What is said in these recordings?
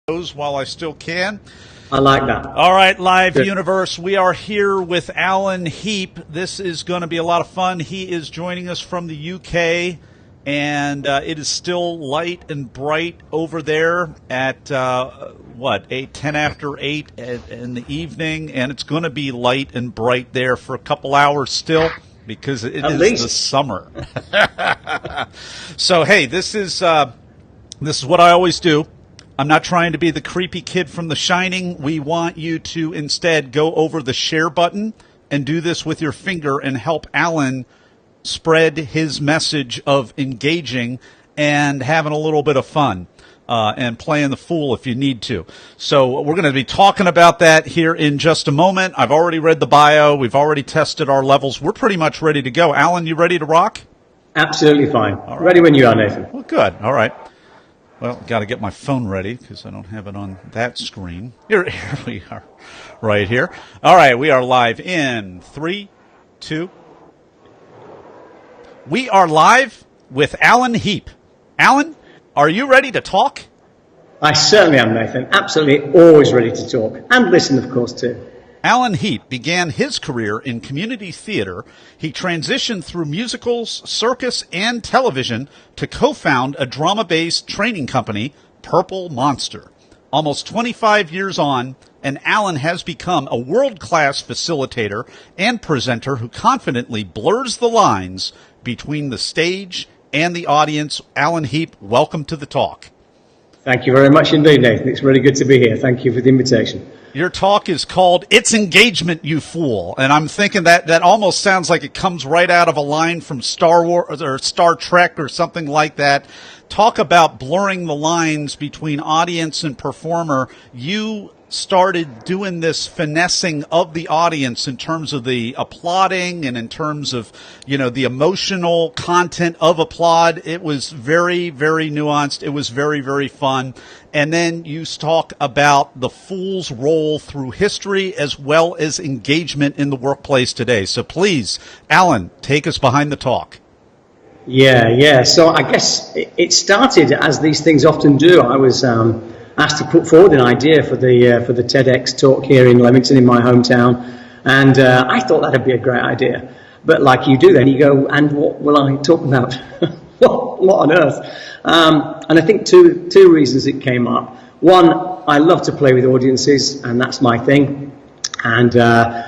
while I still can. I like that. All right, Live Good. Universe, we are here with AlanHeap. This is going to be a lot of fun. He is joining us from the UK, and it is still light and bright over there at, 10 after 8 in the evening, and it's going to be light and bright there for a couple hours still because it is the summer. So, hey, this is what I always do. I'm not trying to be the creepy kid from The Shining. We want you to instead go over the share button and do this with your finger and help Alan spread his message of engaging and having a little bit of fun and playing the fool if you need to. So we're going to be talking about that here in just a moment. I've already read the bio. We've already tested our levels. We're pretty much ready to go. Alan, you ready to rock? Absolutely fine. Right. Ready when you are, Nathan. Well, good. All right. Well, got to get my phone ready because I don't have it on that screen. Here we are, right here. All right, we are live in 3, 2. We are live with AlanHeap. Alan, are you ready to talk? I certainly am, Nathan. Absolutely always ready to talk. And listen, of course, too. AlanHeap began his career in community theater. He transitioned through musicals, circus, and television to co-found a drama-based training company, Purple Monster. Almost 25 years on, and Alan has become a world-class facilitator and presenter who confidently blurs the lines between the stage and the audience. AlanHeap, welcome to the talk. Thank you very much indeed, Nathan. It's really good to be here. Thank you for the invitation. Your talk is called It's Engagement, You Fool. And I'm thinking that almost sounds like it comes right out of a line from Star Wars or Star Trek or something like that. Talk about blurring the lines between audience and performer. You started doing this finessing of the audience in terms of the applauding and in terms of, the emotional content of applaud. It was very, very nuanced. It was very, very fun. And then you talk about the fool's role through history as well as engagement in the workplace today. So please, Alan, take us behind the talk. Yeah. So I guess it started as these things often do. I was asked to put forward an idea for the TEDx talk here in Leamington, in my hometown, and I thought that'd be a great idea. But like you do, then you go, and what will I talk about? what on earth? And I think two reasons it came up. One, I love to play with audiences, and that's my thing. And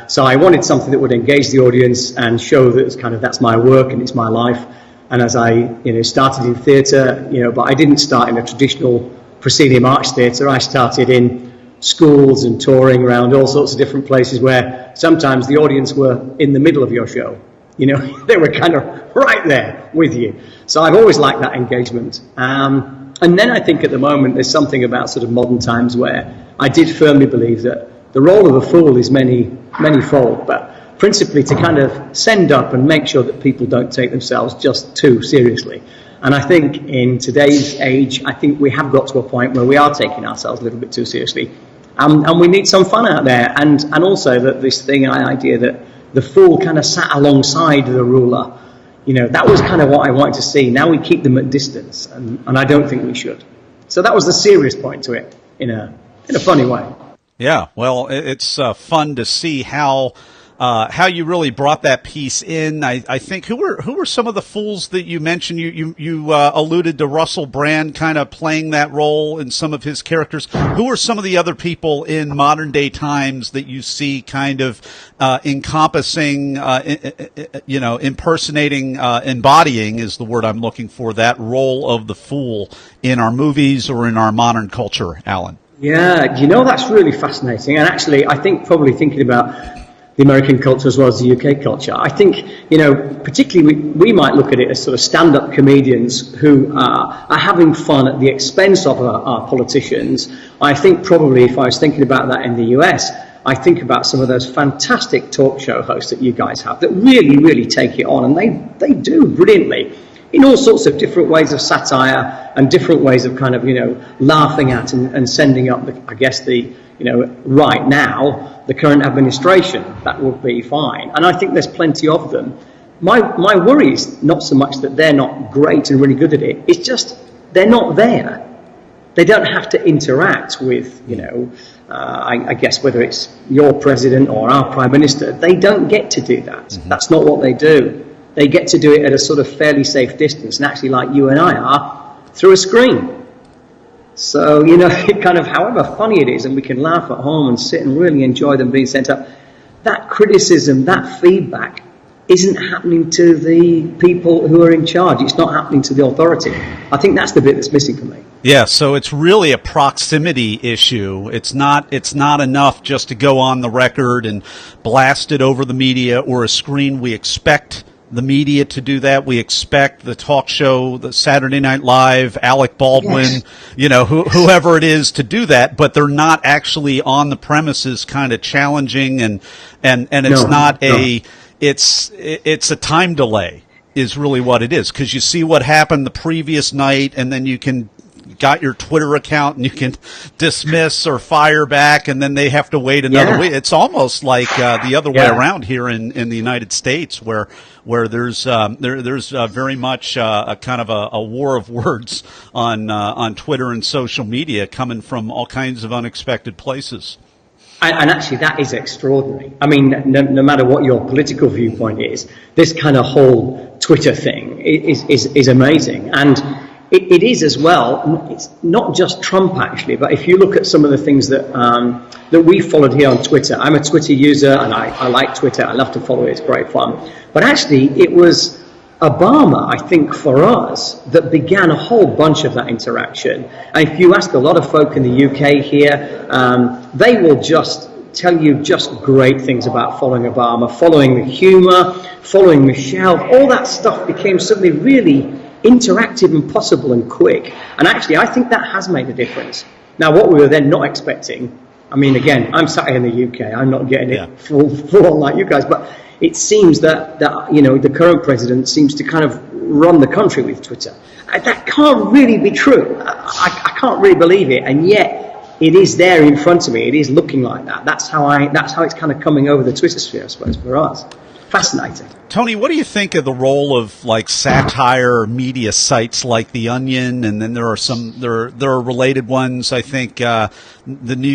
so I wanted something that would engage the audience and show that it's that's my work and it's my life. And as I started in theatre, but I didn't start in a traditional proscenium arch theatre. I started in schools and touring around all sorts of different places where sometimes the audience were in the middle of your show. They were kind of right there with you. So I've always liked that engagement. And then I think at the moment there's something about sort of modern times where I did firmly believe that the role of a fool is many-fold, but principally to kind of send up and make sure that people don't take themselves just too seriously. And I think in today's age, I think we have got to a point where we are taking ourselves a little bit too seriously. And we need some fun out there. And also that this idea that the fool kind of sat alongside the ruler, that was kind of what I wanted to see. Now we keep them at distance, and I don't think we should. So that was the serious point to it in a funny way. Yeah, well, it's fun to see how you really brought that piece in. I think who were some of the fools that you mentioned? You alluded to Russell Brand kind of playing that role in some of his characters. Who are some of the other people in modern day times that you see kind of encompassing, impersonating, embodying is the word I'm looking for, that role of the fool in our movies or in our modern culture, Alan? Yeah, that's really fascinating. And actually, I think probably thinking about the American culture as well as the UK culture. I think, particularly we might look at it as sort of stand-up comedians who are having fun at the expense of our politicians. I think probably if I was thinking about that in the US, I think about some of those fantastic talk show hosts that you guys have that really, really take it on, and they do brilliantly in all sorts of different ways of satire and different ways of kind of, laughing at and sending up, right now, the current administration. That would be fine. And I think there's plenty of them. My worry is not so much that they're not great and really good at it. It's just they're not there. They don't have to interact with, I guess whether it's your president or our prime minister. They don't get to do that. Mm-hmm. That's not what they do. They get to do it at a sort of fairly safe distance, and actually, like you and I are, through a screen. So, it kind of, however funny it is, and we can laugh at home and sit and really enjoy them being sent up, that criticism, that feedback isn't happening to the people who are in charge. It's not happening to the authority. I think that's the bit that's missing for me. Yeah, so it's really a proximity issue. It's not enough just to go on the record and blast it over the media or a screen. We expect the media to do that. We expect the talk show, the Saturday Night Live, Alec Baldwin, yes. Whoever it is to do that, but they're not actually on the premises kind of challenging and it's a time delay is really what it is, because you see what happened the previous night, and then you got your Twitter account and you can dismiss or fire back, and then they have to wait another week. It's almost like the other way around here in the United States, where there's very much a kind of a war of words on Twitter and social media coming from all kinds of unexpected places. And actually, that is extraordinary. I mean, no matter what your political viewpoint is, this kind of whole Twitter thing is amazing. And it is as well. It's not just Trump, actually, but if you look at some of the things that we followed here on Twitter, I'm a Twitter user, and I like Twitter. I love to follow it. It's great fun. But actually, it was Obama, I think, for us, that began a whole bunch of that interaction. And if you ask a lot of folk in the UK here, they will just tell you just great things about following Obama, following the humour, following Michelle. All that stuff became suddenly really interactive and possible and quick. And actually, I think that has made a difference. Now, what we were then not expecting, I mean, again, I'm sat here in the UK, I'm not getting it full on like you guys, but it seems that the current president seems to kind of run the country with Twitter. That can't really be true. I can't really believe it, and yet it is there in front of me. It is looking like that. That's how it's kind of coming over the Twitter sphere, I suppose, for us. Fascinating. Tony, what do you think of the role of like satire media sites like The Onion, and then there are related ones? I think the New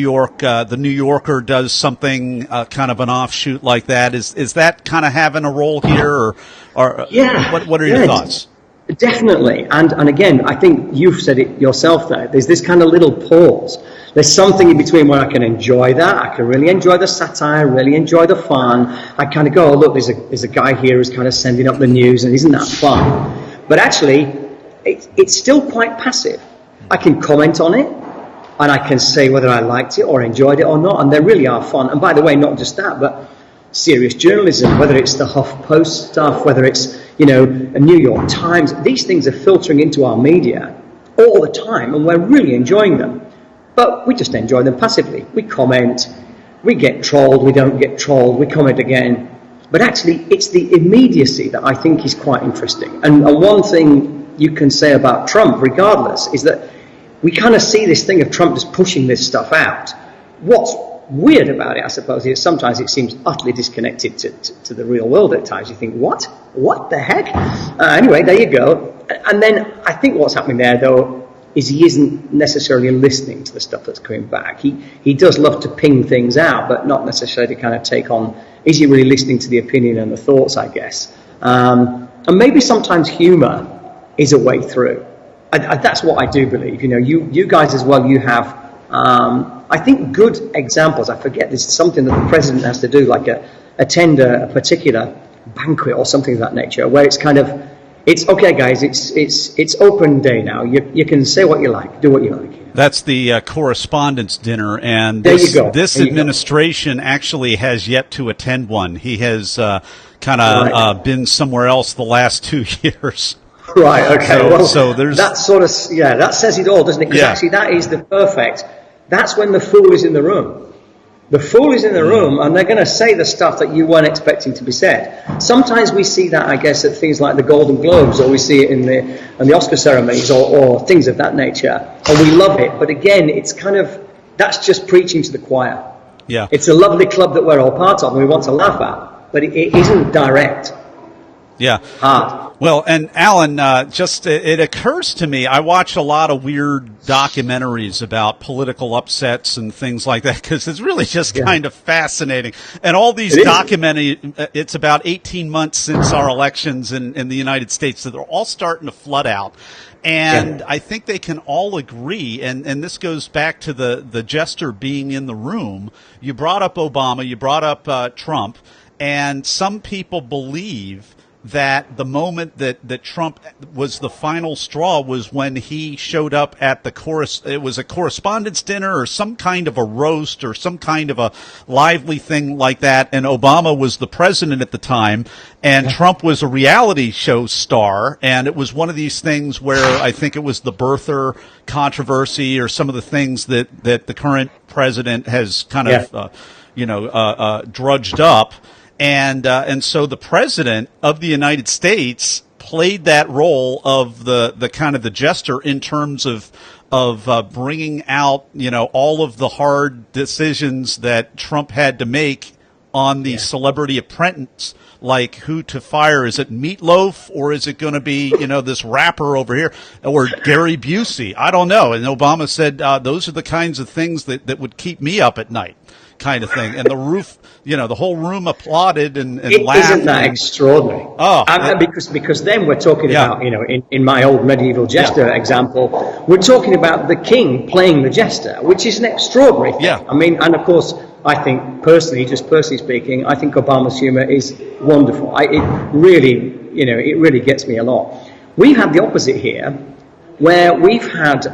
Yorker does something kind of an offshoot like that. Is that kind of having a role here, or what are your thoughts? Definitely, and again, I think you've said it yourself there. There's this kind of little pause. There's something in between where I can enjoy that. I can really enjoy the satire, really enjoy the fun. I kind of go, oh, look, there's a guy here who's kind of sending up the news, and isn't that fun? But actually, it's still quite passive. I can comment on it, and I can say whether I liked it or enjoyed it or not, and they really are fun. And by the way, not just that, but serious journalism, whether it's the HuffPost stuff, whether it's, a New York Times, these things are filtering into our media all the time, and we're really enjoying them. But we just enjoy them passively. We comment, we get trolled, we don't get trolled, we comment again. But actually, it's the immediacy that I think is quite interesting. And one thing you can say about Trump, regardless, is that we kind of see this thing of Trump just pushing this stuff out. What's weird about it, I suppose, is sometimes it seems utterly disconnected to the real world at times. You think, what the heck? Anyway, there you go. And then I think what's happening there, though, is he isn't necessarily listening to the stuff that's coming back. He does love to ping things out, but not necessarily to kind of take on, is he really listening to the opinion and the thoughts, I guess. And maybe sometimes humour is a way through. That's what I do believe. You guys as well, you have, I think, good examples. I forget, there's something that the president has to do, like attend a particular banquet or something of that nature, where it's kind of, it's okay, guys. It's open day now. You can say what you like, do what you like. That's the correspondence dinner, and this administration actually has yet to attend one. He has kind of been somewhere else the last 2 years. Right. Okay. So there's that sort of that says it all, doesn't it? Because actually, that is the perfect. That's when the fool is in the room. The fool is in the room, and they're going to say the stuff that you weren't expecting to be said. Sometimes we see that, I guess, at things like the Golden Globes, or we see it in the Oscar ceremonies, or things of that nature, and we love it. But again, it's kind of, that's just preaching to the choir. Yeah, it's a lovely club that we're all part of, and we want to laugh at, but it isn't direct. Yeah. Hard. Well, and Alan, it occurs to me, I watch a lot of weird documentaries about political upsets and things like that because it's really just kind of fascinating. And all these it's about 18 months since our elections in the United States, so they're all starting to flood out. And I think they can all agree, and this goes back to the jester being in the room. You brought up Obama, you brought up Trump, and some people believe that the moment that Trump was the final straw was when he showed up at it was a correspondence dinner or some kind of a roast or some kind of a lively thing like that, and Obama was the president at the time, and Trump was a reality show star, and it was one of these things where I think it was the birther controversy or some of the things that the current president has kind of drudged up. And so the president of the United States played that role of the kind of the jester in terms of bringing out, all of the hard decisions that Trump had to make on the Celebrity Apprentice, like who to fire. Is it Meatloaf or is it going to be, this rapper over here or Gary Busey? I don't know. And Obama said, those are the kinds of things that would keep me up at night. Kind of thing, and the whole room applauded and laughed. Isn't that extraordinary? Because then we're talking about, in my old medieval jester example, we're talking about the king playing the jester, which is an extraordinary thing. I mean, and of course, I think personally speaking, I think Obama's humor is wonderful. It really gets me a lot. We've had the opposite here, where we've had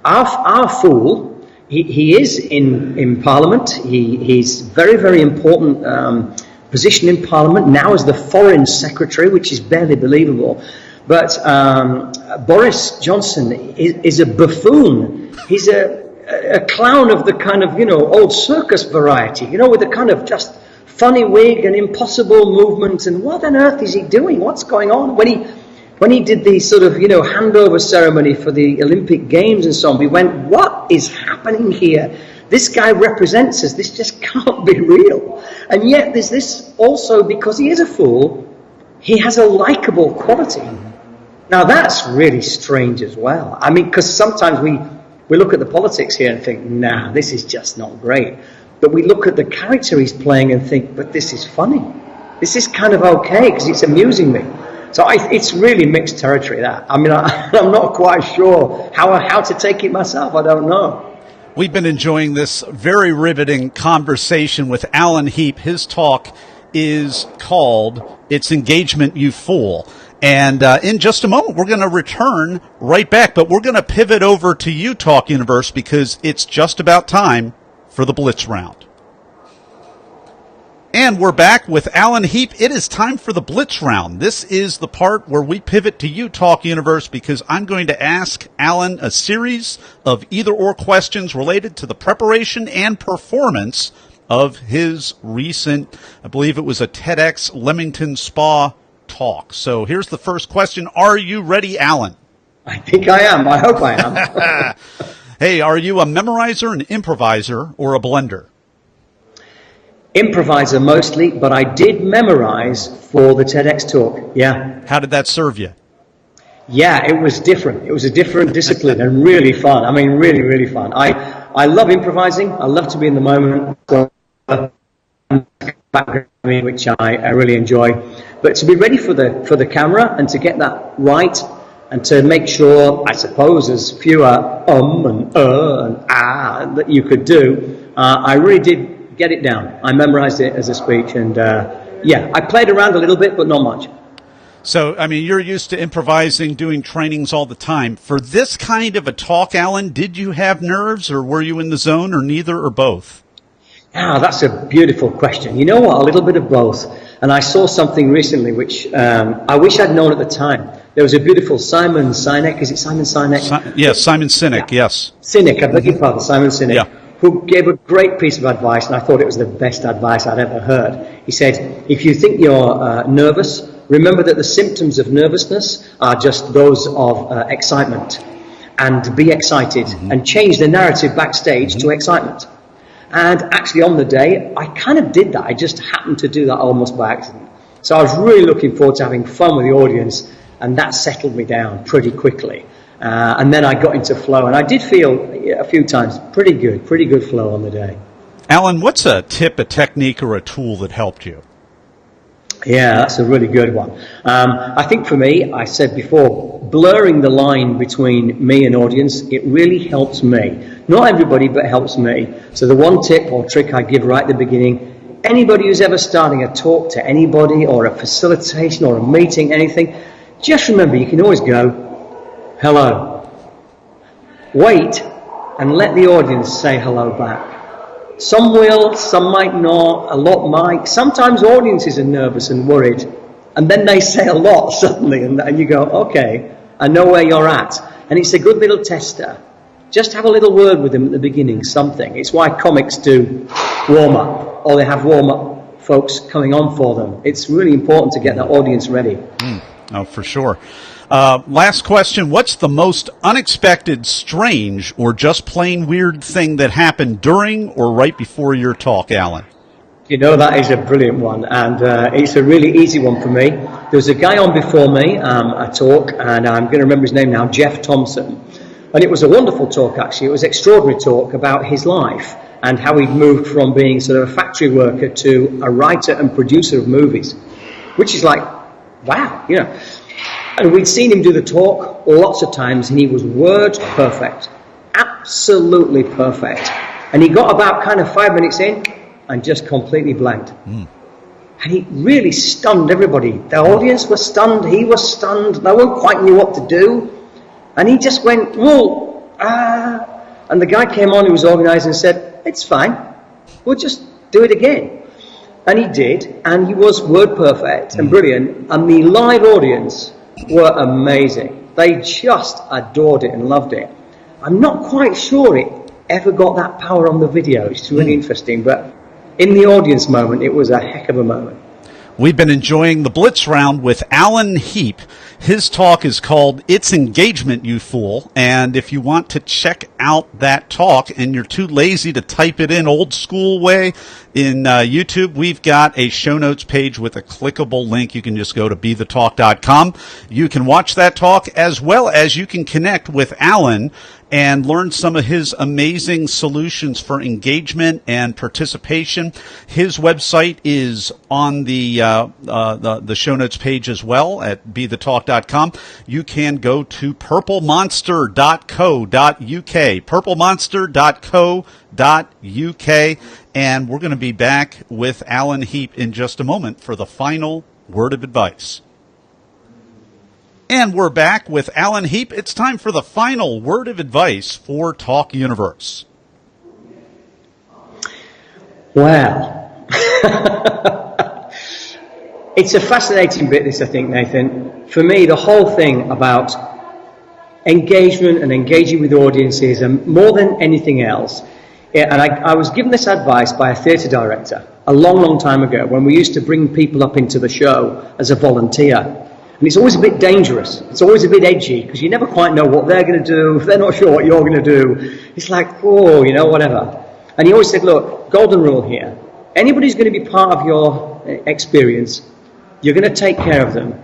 our fool. He is in Parliament. He's very, very important position in Parliament now as the Foreign Secretary, which is barely believable. But Boris Johnson is a buffoon. He's a clown of the kind of old circus variety. With a kind of just funny wig and impossible movement. And what on earth is he doing? What's going on? When he did the sort of, handover ceremony for the Olympic Games and so on, we went, what is happening here? This guy represents us. This just can't be real. And yet there's this also, because he is a fool, he has a likable quality. Now that's really strange as well. I mean, because sometimes we look at the politics here and think, nah, this is just not great. But we look at the character he's playing and think, but this is funny. This is kind of okay because it's amusing me. So it's really mixed territory, that. I mean, I'm not quite sure how to take it myself. I don't know. We've been enjoying this very riveting conversation with Alan Heap. His talk is called It's Engagement, You Fool. And in just a moment, we're going to return right back. But we're going to pivot over to you, Talk Universe, because it's just about time for the Blitz Round. And we're back with Alan Heap. It is time for the Blitz Round. This is the part where we pivot to you, Talk Universe, because I'm going to ask Alan a series of either-or questions related to the preparation and performance of his recent, I believe it was a TEDx Leamington Spa talk. So here's the first question. Are you ready, Alan? I think I am. I hope I am. Hey, are you a memorizer, an improviser, or a blender? Improviser mostly, but I did memorize for the TEDx talk. Yeah. How did that serve you? Yeah, it was different. It was a different discipline and really fun. I mean, really, really fun. I love improvising. I love to be in the moment, which I really enjoy. But to be ready for the camera and to get that right and to make sure, I suppose, there's fewer and that you could do, I really did get it down. I memorized it as a speech, and I played around a little bit, but not much. So, I mean, you're used to improvising, doing trainings all the time. For this kind of a talk, Alan, did you have nerves, or were you in the zone, or neither, or both? That's a beautiful question. You know what? A little bit of both. And I saw something recently which I wish I'd known at the time. There was a beautiful Simon Sinek. Is it Simon Sinek? Yes, Simon Sinek, yes. Sinek, I beg your pardon, Simon Sinek. Yeah. Who gave a great piece of advice, and I thought it was the best advice I'd ever heard. He said, if you think you're nervous, remember that the symptoms of nervousness are just those of excitement. And be excited, and change the narrative backstage to excitement. And actually on the day, I kind of did that. I just happened to do that almost by accident. So I was really looking forward to having fun with the audience, and that settled me down pretty quickly. And then I got into flow, and I did feel a few times pretty good flow on the day. Alan, what's a tip, a technique, or a tool that helped you? Yeah, that's a really good one. I think for me, I said before, blurring the line between me and audience, it really helps me. Not everybody, but helps me. So the one tip or trick I give right at the beginning, anybody who's ever starting a talk to anybody or a facilitation or a meeting, anything, just remember you can always go, hello. Wait and let the audience say hello back. Some will, some might not, a lot might. Sometimes audiences are nervous and worried, and then they say a lot suddenly, and you go, okay, I know where you're at. And it's a good little tester. Just have a little word with them at the beginning, something. It's why comics do warm-up, or they have warm-up folks coming on for them. It's really important to get that audience ready. Oh, for sure. Last question. What's the most unexpected, strange, or just plain weird thing that happened during or right before your talk, Alan? You know, that is a brilliant one, and it's a really easy one for me. There was a guy on before me, a talk, and I'm going to remember his name now, Jeff Thompson. And it was a wonderful talk, actually. It was an extraordinary talk about his life and how he'd moved from being sort of a factory worker to a writer and producer of movies, which is like, wow, you know. And we'd seen him do the talk lots of times, and he was word perfect, absolutely perfect. And he got about kind of 5 minutes in and just completely blanked. And he really stunned everybody. The audience was stunned, he was stunned, no one quite knew what to do. And he just went, whoa, and the guy came on who was organising and said, it's fine, we'll just do it again. And he did, and he was word perfect and brilliant, and the live audience were amazing. They just adored it and loved it. I'm not quite sure it ever got that power on the video. It's really interesting, but in the audience moment, it was a heck of a moment. We've been enjoying the Blitz Round with AlanHeap. His talk is called It's Engagement, You Fool. And if you want to check out that talk and you're too lazy to type it in old school way in YouTube, we've got a show notes page with a clickable link. You can just go to BeTheTalk.com. You can watch that talk, as well as you can connect with Alan and learn some of his amazing solutions for engagement and participation. His website is on the show notes page as well at BeTheTalk.com. You can go to purplemonster.co.uk, purplemonster.co.uk, and we're going to be back with AlanHeap in just a moment for the final word of advice. And we're back with AlanHeap. It's time for the final word of advice for Talk Universe. Well, it's a fascinating bit, this, I think, Nathan. For me, the whole thing about engagement and engaging with audiences, and more than anything else, and I was given this advice by a theatre director a long time ago when we used to bring people up into the show as a volunteer. And it's always a bit dangerous. It's always a bit edgy because you never quite know what they're going to do. If they're not sure what you're going to do, it's like, oh, you know, whatever. And he always said, look, golden rule here. Anybody's going to be part of your experience, you're going to take care of them.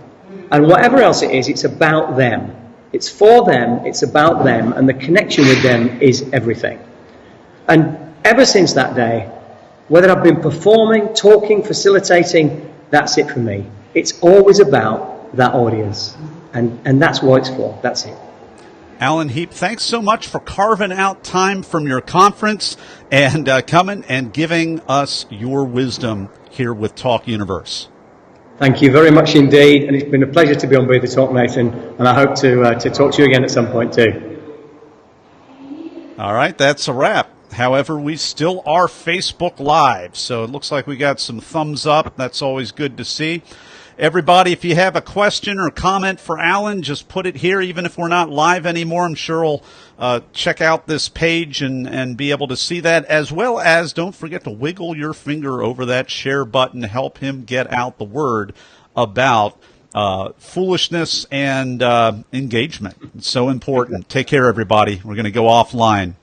And whatever else it is, it's about them. It's for them, it's about them, and the connection with them is everything. And ever since that day, whether I've been performing, talking, facilitating, that's it for me. It's always about that audience, and that's what it's for. That's it. AlanHeap, thanks so much for carving out time from your conference and coming and giving us your wisdom here with Talk Universe. Thank you very much indeed, and it's been a pleasure to be on Be The Talk, Nathan, and I hope to talk to you again at some point too. All right, that's a wrap. However, we still are Facebook Live, so it looks like we got some thumbs up. That's always good to see. Everybody, if you have a question or comment for Alan, just put it here. Even if we're not live anymore, I'm sure we'll check out this page and be able to see that, as well as don't forget to wiggle your finger over that share button to help him get out the word about foolishness and engagement. It's so important. Take care, everybody. We're going to go offline.